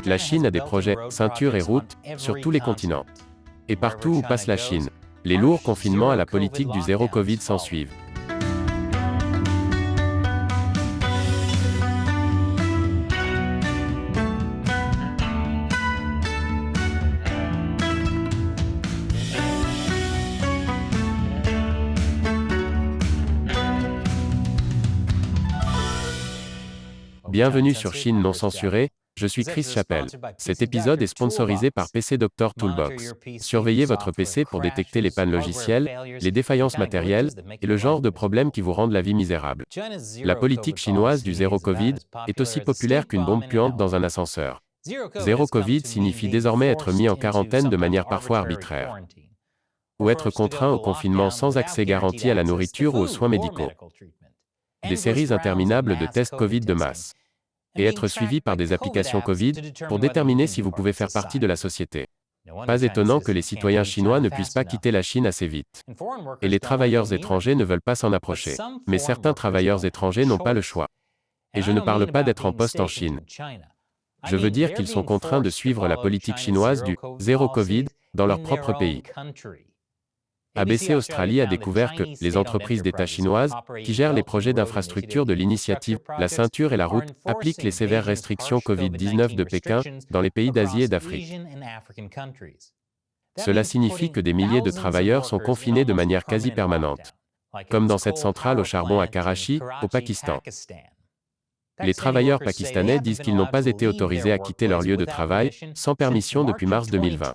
La Chine a des projets, ceintures et routes, sur tous les continents. Et partout où passe la Chine, les lourds confinements à la politique du zéro Covid s'ensuivent. Bienvenue sur Chine non censurée, je suis Chris Chappell. Cet épisode est sponsorisé par PC Doctor Toolbox. Surveillez votre PC pour détecter les pannes logicielles, les défaillances matérielles, et le genre de problèmes qui vous rendent la vie misérable. La politique chinoise du zéro Covid est aussi populaire qu'une bombe puante dans un ascenseur. Zéro Covid signifie désormais être mis en quarantaine de manière parfois arbitraire, ou être contraint au confinement sans accès garanti à la nourriture ou aux soins médicaux. Des séries interminables de tests Covid de masse. Et être suivi par des applications Covid pour déterminer si vous pouvez faire partie de la société. Pas étonnant que les citoyens chinois ne puissent pas quitter la Chine assez vite. Et les travailleurs étrangers ne veulent pas s'en approcher. Mais certains travailleurs étrangers n'ont pas le choix. Et je ne parle pas d'être en poste en Chine. Je veux dire qu'ils sont contraints de suivre la politique chinoise du zéro Covid dans leur propre pays. ABC Australie a découvert que les entreprises d'État chinoises, qui gèrent les projets d'infrastructure de l'initiative La ceinture et la route, appliquent les sévères restrictions Covid-19 de Pékin dans les pays d'Asie et d'Afrique. Cela signifie que des milliers de travailleurs sont confinés de manière quasi permanente, comme dans cette centrale au charbon à Karachi, au Pakistan. Les travailleurs pakistanais disent qu'ils n'ont pas été autorisés à quitter leur lieu de travail sans permission depuis mars 2020.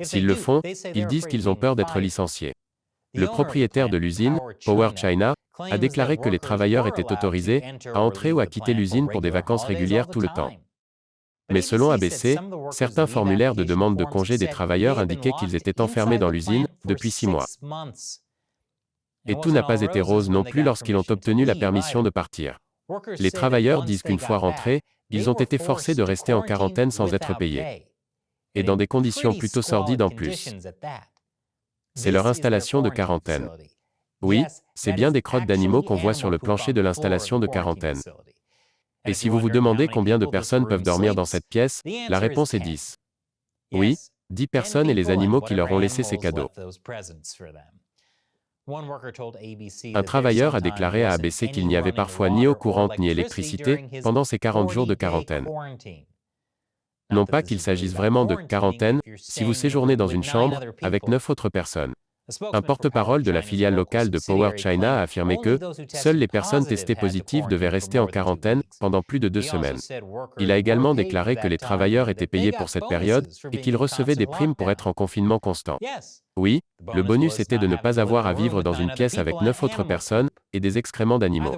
S'ils le font, ils disent qu'ils ont peur d'être licenciés. Le propriétaire de l'usine, Power China, a déclaré que les travailleurs étaient autorisés à entrer ou à quitter l'usine pour des vacances régulières tout le temps. Mais selon ABC, certains formulaires de demande de congé des travailleurs indiquaient qu'ils étaient enfermés dans l'usine depuis 6 mois. Et tout n'a pas été rose non plus lorsqu'ils ont obtenu la permission de partir. Les travailleurs disent qu'une fois rentrés, ils ont été forcés de rester en quarantaine sans être payés. Et dans des conditions plutôt sordides en plus. C'est leur installation de quarantaine. Oui, c'est bien des crottes d'animaux qu'on voit sur le plancher de l'installation de quarantaine. Et si vous vous demandez combien de personnes peuvent dormir dans cette pièce, la réponse est 10. Oui, 10 personnes et les animaux qui leur ont laissé ces cadeaux. Un travailleur a déclaré à ABC qu'il n'y avait parfois ni eau courante ni électricité pendant ces 40 jours de quarantaine. Non pas qu'il s'agisse vraiment de quarantaine, si vous séjournez dans une chambre, avec 9 autres personnes. Un porte-parole de la filiale locale de Power China a affirmé que seules les personnes testées positives devaient rester en quarantaine pendant plus de 2 semaines. Il a également déclaré que les travailleurs étaient payés pour cette période et qu'ils recevaient des primes pour être en confinement constant. Oui, le bonus était de ne pas avoir à vivre dans une pièce avec 9 autres personnes et des excréments d'animaux.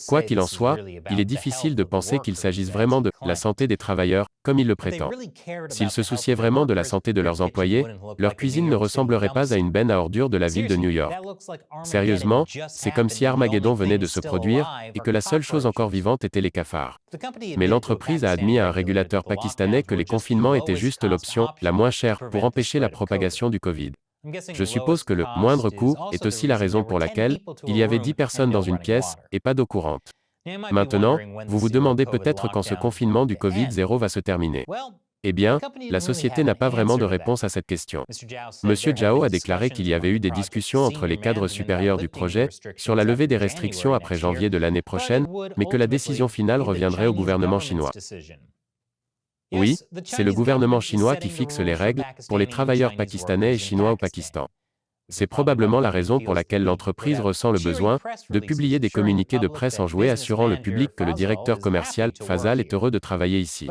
Quoi qu'il en soit, il est difficile de penser qu'il s'agisse vraiment de la santé des travailleurs, comme il le prétend. S'ils se souciaient vraiment de la santé de leurs employés, leur cuisine ne ressemblerait pas à une benne à ordures de la ville de New York. Sérieusement, c'est comme si Armageddon venait de se produire et que la seule chose encore vivante était les cafards. Mais l'entreprise a admis à un régulateur pakistanais que les confinements étaient juste l'option la moins chère pour empêcher la propagation du Covid. Je suppose que le moindre coût est aussi la raison pour laquelle il y avait 10 personnes dans une pièce et pas d'eau courante. Maintenant, vous vous demandez peut-être quand ce confinement du Covid-0 va se terminer. Eh bien, la société n'a pas vraiment de réponse à cette question. Monsieur Zhao a déclaré qu'il y avait eu des discussions entre les cadres supérieurs du projet sur la levée des restrictions après janvier de l'année prochaine, mais que la décision finale reviendrait au gouvernement chinois. Oui, c'est le gouvernement chinois qui fixe les règles pour les travailleurs pakistanais et chinois au Pakistan. C'est probablement la raison pour laquelle l'entreprise ressent le besoin de publier des communiqués de presse enjoués assurant le public que le directeur commercial, Fazal, est heureux de travailler ici.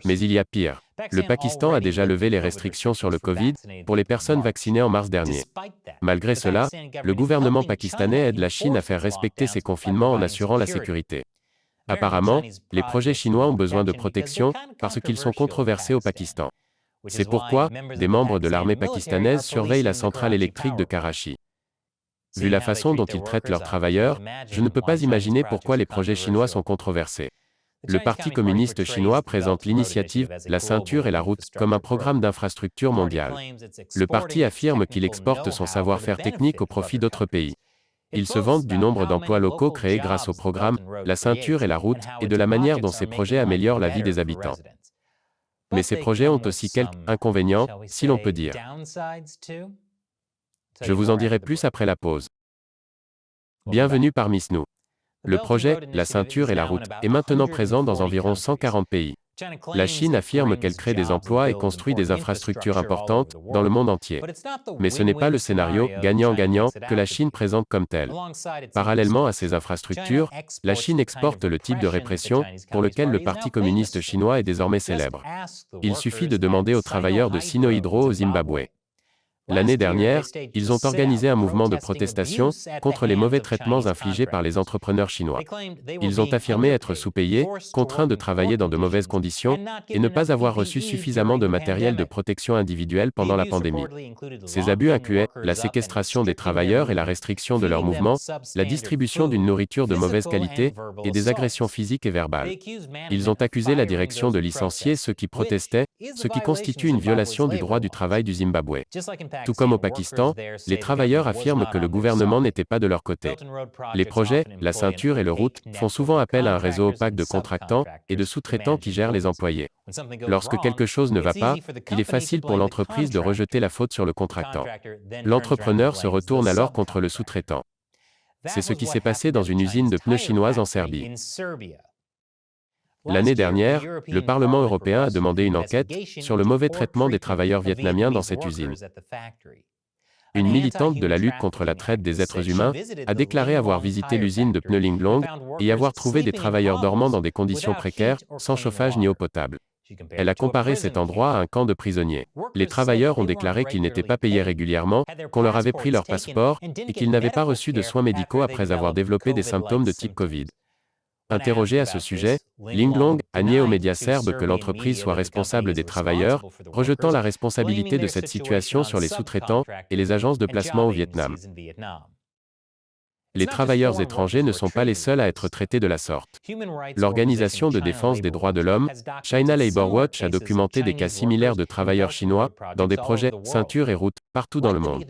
Mais il y a pire. Le Pakistan a déjà levé les restrictions sur le Covid pour les personnes vaccinées en mars dernier. Malgré cela, le gouvernement pakistanais aide la Chine à faire respecter ses confinements en assurant la sécurité. Apparemment, les projets chinois ont besoin de protection parce qu'ils sont controversés au Pakistan. C'est pourquoi des membres de l'armée pakistanaise surveillent la centrale électrique de Karachi. Vu la façon dont ils traitent leurs travailleurs, je ne peux pas imaginer pourquoi les projets chinois sont controversés. Le Parti communiste chinois présente l'initiative La ceinture et la route comme un programme d'infrastructure mondiale. Le parti affirme qu'il exporte son savoir-faire technique au profit d'autres pays. Il se vante du nombre d'emplois locaux créés grâce au programme La ceinture et la route et de la manière dont ces projets améliorent la vie des habitants. Mais ces projets ont aussi quelques inconvénients, si l'on peut dire. Je vous en dirai plus après la pause. Bienvenue parmi nous. Le projet, la ceinture et la route, est maintenant présent dans environ 140 pays. La Chine affirme qu'elle crée des emplois et construit des infrastructures importantes dans le monde entier. Mais ce n'est pas le scénario gagnant-gagnant que la Chine présente comme tel. Parallèlement à ces infrastructures, la Chine exporte le type de répression pour lequel le Parti communiste chinois est désormais célèbre. Il suffit de demander aux travailleurs de Sinohydro au Zimbabwe. L'année dernière, ils ont organisé un mouvement de protestation contre les mauvais traitements infligés par les entrepreneurs chinois. Ils ont affirmé être sous-payés, contraints de travailler dans de mauvaises conditions, et ne pas avoir reçu suffisamment de matériel de protection individuelle pendant la pandémie. Ces abus incluaient la séquestration des travailleurs et la restriction de leurs mouvements, la distribution d'une nourriture de mauvaise qualité, et des agressions physiques et verbales. Ils ont accusé la direction de licencier ceux qui protestaient, ce qui constitue une violation du droit du travail du Zimbabwe. Tout comme au Pakistan, les travailleurs affirment que le gouvernement n'était pas de leur côté. Les projets, la ceinture et le route, font souvent appel à un réseau opaque de contractants et de sous-traitants qui gèrent les employés. Lorsque quelque chose ne va pas, il est facile pour l'entreprise de rejeter la faute sur le contractant. L'entrepreneur se retourne alors contre le sous-traitant. C'est ce qui s'est passé dans une usine de pneus chinoise en Serbie. L'année dernière, le Parlement européen a demandé une enquête sur le mauvais traitement des travailleurs vietnamiens dans cette usine. Une militante de la lutte contre la traite des êtres humains a déclaré avoir visité l'usine de pneus Linglong et y avoir trouvé des travailleurs dormant dans des conditions précaires, sans chauffage ni eau potable. Elle a comparé cet endroit à un camp de prisonniers. Les travailleurs ont déclaré qu'ils n'étaient pas payés régulièrement, qu'on leur avait pris leur passeport et qu'ils n'avaient pas reçu de soins médicaux après avoir développé des symptômes de type Covid. Interrogé à ce sujet, Linglong a nié aux médias serbes que l'entreprise soit responsable des travailleurs, rejetant la responsabilité de cette situation sur les sous-traitants et les agences de placement au Vietnam. Les travailleurs étrangers ne sont pas les seuls à être traités de la sorte. L'organisation de défense des droits de l'homme, China Labour Watch, a documenté des cas similaires de travailleurs chinois dans des projets ceinture et route partout dans le monde.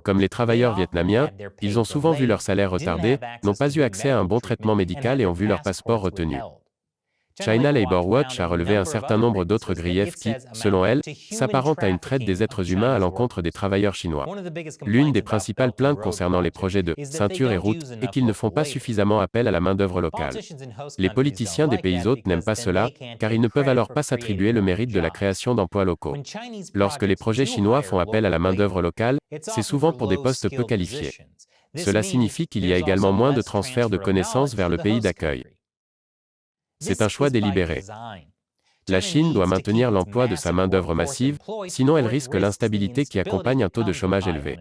Comme les travailleurs vietnamiens, ils ont souvent vu leur salaire retardé, n'ont pas eu accès à un bon traitement médical et ont vu leur passeport retenu. China Labour Watch a relevé un certain nombre d'autres griefs qui, selon elle, s'apparentent à une traite des êtres humains à l'encontre des travailleurs chinois. L'une des principales plaintes concernant les projets de ceinture et route est qu'ils ne font pas suffisamment appel à la main-d'œuvre locale. Les politiciens des pays hôtes n'aiment pas cela, car ils ne peuvent alors pas s'attribuer le mérite de la création d'emplois locaux. Lorsque les projets chinois font appel à la main-d'œuvre locale, c'est souvent pour des postes peu qualifiés. Cela signifie qu'il y a également moins de transfert de connaissances vers le pays d'accueil. C'est un choix délibéré. La Chine doit maintenir l'emploi de sa main-d'œuvre massive, sinon elle risque l'instabilité qui accompagne un taux de chômage élevé.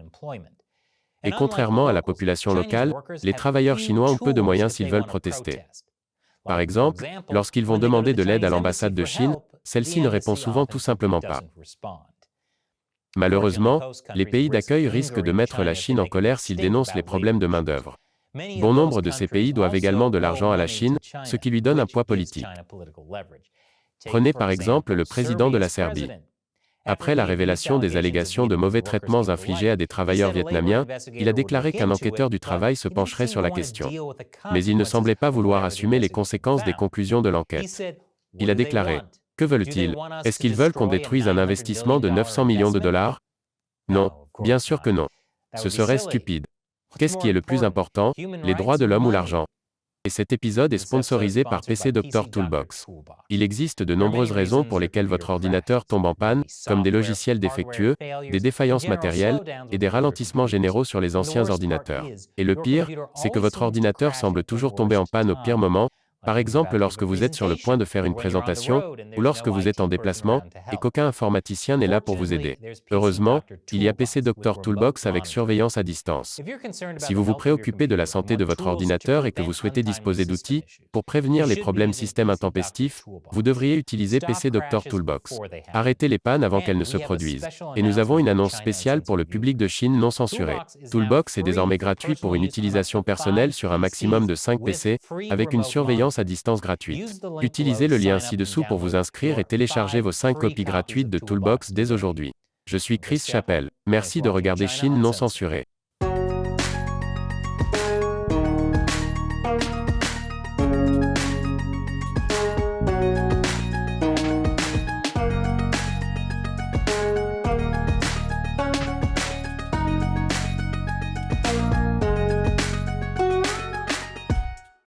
Et contrairement à la population locale, les travailleurs chinois ont peu de moyens s'ils veulent protester. Par exemple, lorsqu'ils vont demander de l'aide à l'ambassade de Chine, celle-ci ne répond souvent tout simplement pas. Malheureusement, les pays d'accueil risquent de mettre la Chine en colère s'ils dénoncent les problèmes de main-d'œuvre. Bon nombre de ces pays doivent également de l'argent à la Chine, ce qui lui donne un poids politique. Prenez par exemple le président de la Serbie. Après la révélation des allégations de mauvais traitements infligés à des travailleurs vietnamiens, il a déclaré qu'un enquêteur du travail se pencherait sur la question. Mais il ne semblait pas vouloir assumer les conséquences des conclusions de l'enquête. Il a déclaré : « Que veulent-ils ? Est-ce qu'ils veulent qu'on détruise un investissement de 900 millions de dollars ? Non, bien sûr que non. Ce serait stupide. Qu'est-ce qui est le plus important, les droits de l'homme ou l'argent ? Et cet épisode est sponsorisé par PC Doctor Toolbox. Il existe de nombreuses raisons pour lesquelles votre ordinateur tombe en panne, comme des logiciels défectueux, des défaillances matérielles, et des ralentissements généraux sur les anciens ordinateurs. Et le pire, c'est que votre ordinateur semble toujours tomber en panne au pire moment, par exemple lorsque vous êtes sur le point de faire une présentation, ou lorsque vous êtes en déplacement, et qu'aucun informaticien n'est là pour vous aider. Heureusement, il y a PC Doctor Toolbox avec surveillance à distance. Si vous vous préoccupez de la santé de votre ordinateur et que vous souhaitez disposer d'outils pour prévenir les problèmes système intempestifs, vous devriez utiliser PC Doctor Toolbox. Arrêtez les pannes avant qu'elles ne se produisent. Et nous avons une annonce spéciale pour le public de Chine non censuré. Toolbox est désormais gratuit pour une utilisation personnelle sur un maximum de 5 PC, avec une surveillance à distance gratuite. Utilisez le lien ci-dessous pour vous inscrire et télécharger vos 5 copies gratuites de Toolbox dès aujourd'hui. Je suis Chris Chappell. Merci de regarder Chine non censurée.